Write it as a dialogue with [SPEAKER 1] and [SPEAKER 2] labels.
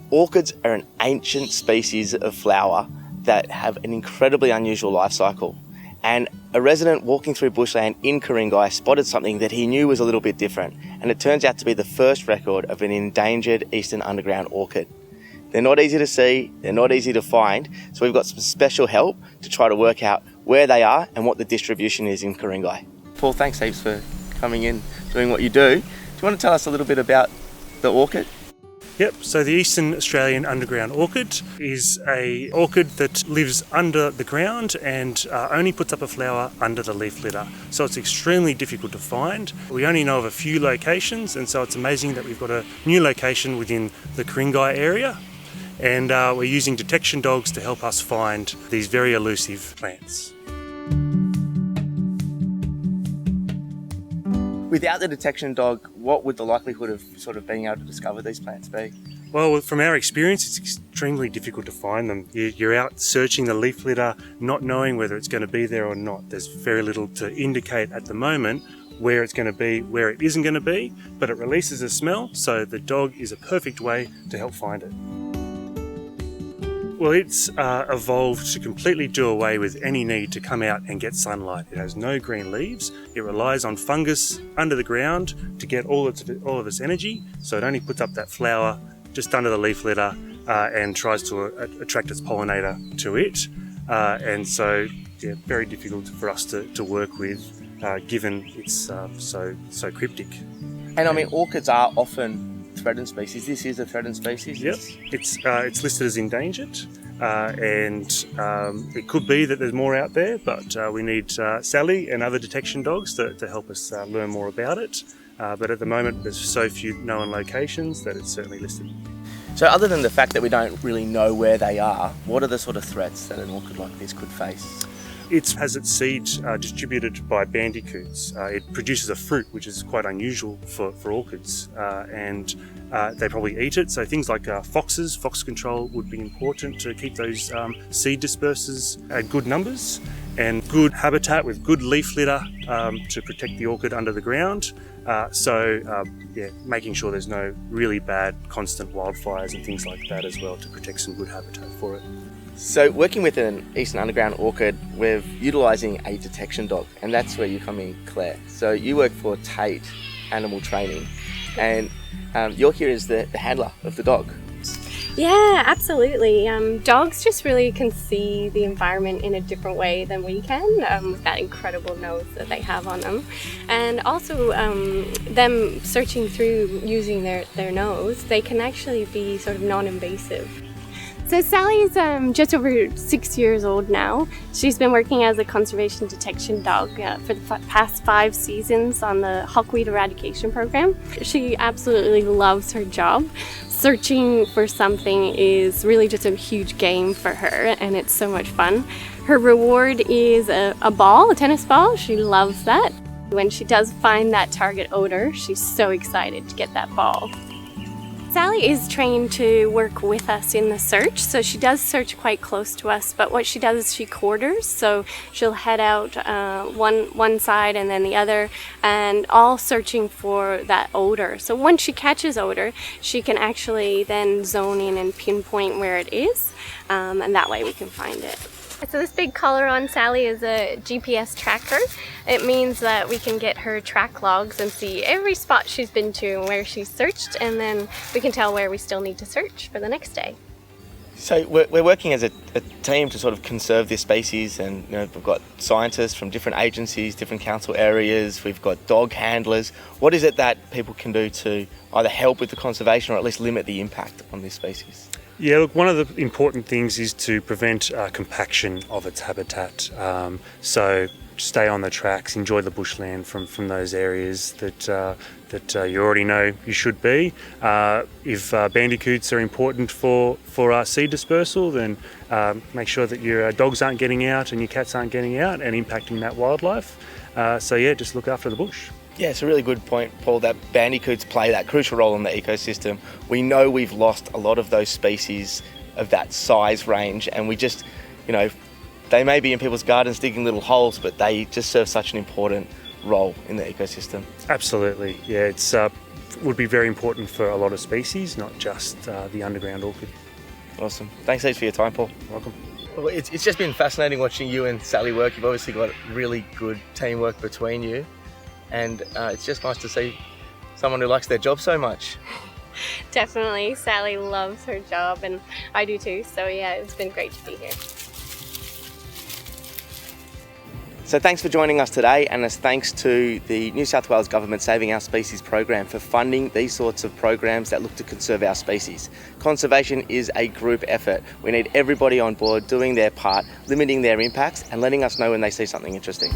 [SPEAKER 1] Orchids are an ancient species of flower that have an incredibly unusual life cycle. And a resident walking through bushland in Ku-ring-gai spotted something that he knew was a little bit different. And it turns out to be the first record of an endangered eastern underground orchid. They're not easy to see, they're not easy to find, so we've got some special help to try to work out where they are and what the distribution is in Ku-ring-gai. Paul, thanks heaps for coming in, doing what you do. Do you want to tell us a little bit about the orchid?
[SPEAKER 2] Yep, so the Eastern Australian underground orchid is an orchid that lives under the ground and only puts up a flower under the leaf litter. So it's extremely difficult to find. We only know of a few locations, and so it's amazing that we've got a new location within the Ku-ring-gai area. And we're using detection dogs to help us find these very elusive plants.
[SPEAKER 1] Without the detection dog, what would the likelihood of sort of being able to discover these plants be?
[SPEAKER 2] Well, from our experience, it's extremely difficult to find them. You're out searching the leaf litter, not knowing whether it's going to be there or not. There's very little to indicate at the moment where it's going to be, where it isn't going to be, but it releases a smell, so the dog is a perfect way to help find it. Well, it's evolved to completely do away with any need to come out and get sunlight. It has no green leaves. It relies on fungus under the ground to get all of its energy. So it only puts up that flower just under the leaf litter and tries to attract its pollinator to it. And so, yeah, very difficult for us to work with, given it's so cryptic.
[SPEAKER 1] And I mean, orchids are often threatened species. This is a threatened species.
[SPEAKER 2] Yep, it's listed as endangered, and it could be that there's more out there, but we need Sally and other detection dogs to help us learn more about it. But at the moment, there's so few known locations that it's certainly listed.
[SPEAKER 1] So other than the fact that we don't really know where they are, what are the sort of threats that an orchid like this could face?
[SPEAKER 2] It has its seed distributed by bandicoots. It produces a fruit, which is quite unusual for orchids, and they probably eat it. So things like foxes, fox control would be important to keep those seed dispersers at good numbers, and good habitat with good leaf litter to protect the orchid under the ground. Making sure there's no really bad constant wildfires and things like that as well to protect some good habitat for it.
[SPEAKER 1] So working with an Eastern Underground orchid, we're utilising a detection dog, and that's where you come in, Claire. So you work for Tate Animal Training, and you're here as the handler of the dog.
[SPEAKER 3] Yeah, absolutely. Dogs just really can see the environment in a different way than we can, with that incredible nose that they have on them. And also them searching through using their nose, they can actually be sort of non-invasive. So Sally's just over 6 years old now. She's been working as a conservation detection dog for the past 5 seasons on the hawkweed eradication program. She absolutely loves her job. Searching for something is really just a huge game for her, and it's so much fun. Her reward is a ball, a tennis ball. She loves that. When she does find that target odor, she's so excited to get that ball. Sally is trained to work with us in the search, so she does search quite close to us, but what she does is she quarters, so she'll head out one side and then the other, and all searching for that odor. So once she catches odor, she can actually then zone in and pinpoint where it is, and that way we can find it. So this big collar on Sally is a GPS tracker. It means that we can get her track logs and see every spot she's been to and where she's searched, and then we can tell where we still need to search for the next day.
[SPEAKER 1] So we're working as a team to sort of conserve this species, and we've got scientists from different agencies, different council areas, we've got dog handlers. What is it that people can do to either help with the conservation or at least limit the impact on this species?
[SPEAKER 2] Yeah, look, one of the important things is to prevent compaction of its habitat. So stay on the tracks, enjoy the bushland from those areas that you already know you should be. If bandicoots are important for our seed dispersal, then make sure that your dogs aren't getting out and your cats aren't getting out and impacting that wildlife. Just look after the bush.
[SPEAKER 1] Yeah, it's a really good point, Paul, that bandicoots play that crucial role in the ecosystem. We know we've lost a lot of those species of that size range, and we just, they may be in people's gardens digging little holes, but they just serve such an important role in the ecosystem.
[SPEAKER 2] Absolutely, yeah. It's would be very important for a lot of species, not just the underground orchid.
[SPEAKER 1] Awesome. Thanks heaps for your time, Paul.
[SPEAKER 2] Welcome.
[SPEAKER 1] Well, it's just been fascinating watching you and Sally work. You've obviously got really good teamwork between you, and it's just nice to see someone who likes their job so much.
[SPEAKER 3] Definitely. Sally loves her job and I do too. So yeah, it's been great to be here.
[SPEAKER 1] So thanks for joining us today, and as thanks to the New South Wales Government Saving Our Species program for funding these sorts of programs that look to conserve our species. Conservation is a group effort. We need everybody on board doing their part, limiting their impacts and letting us know when they see something interesting.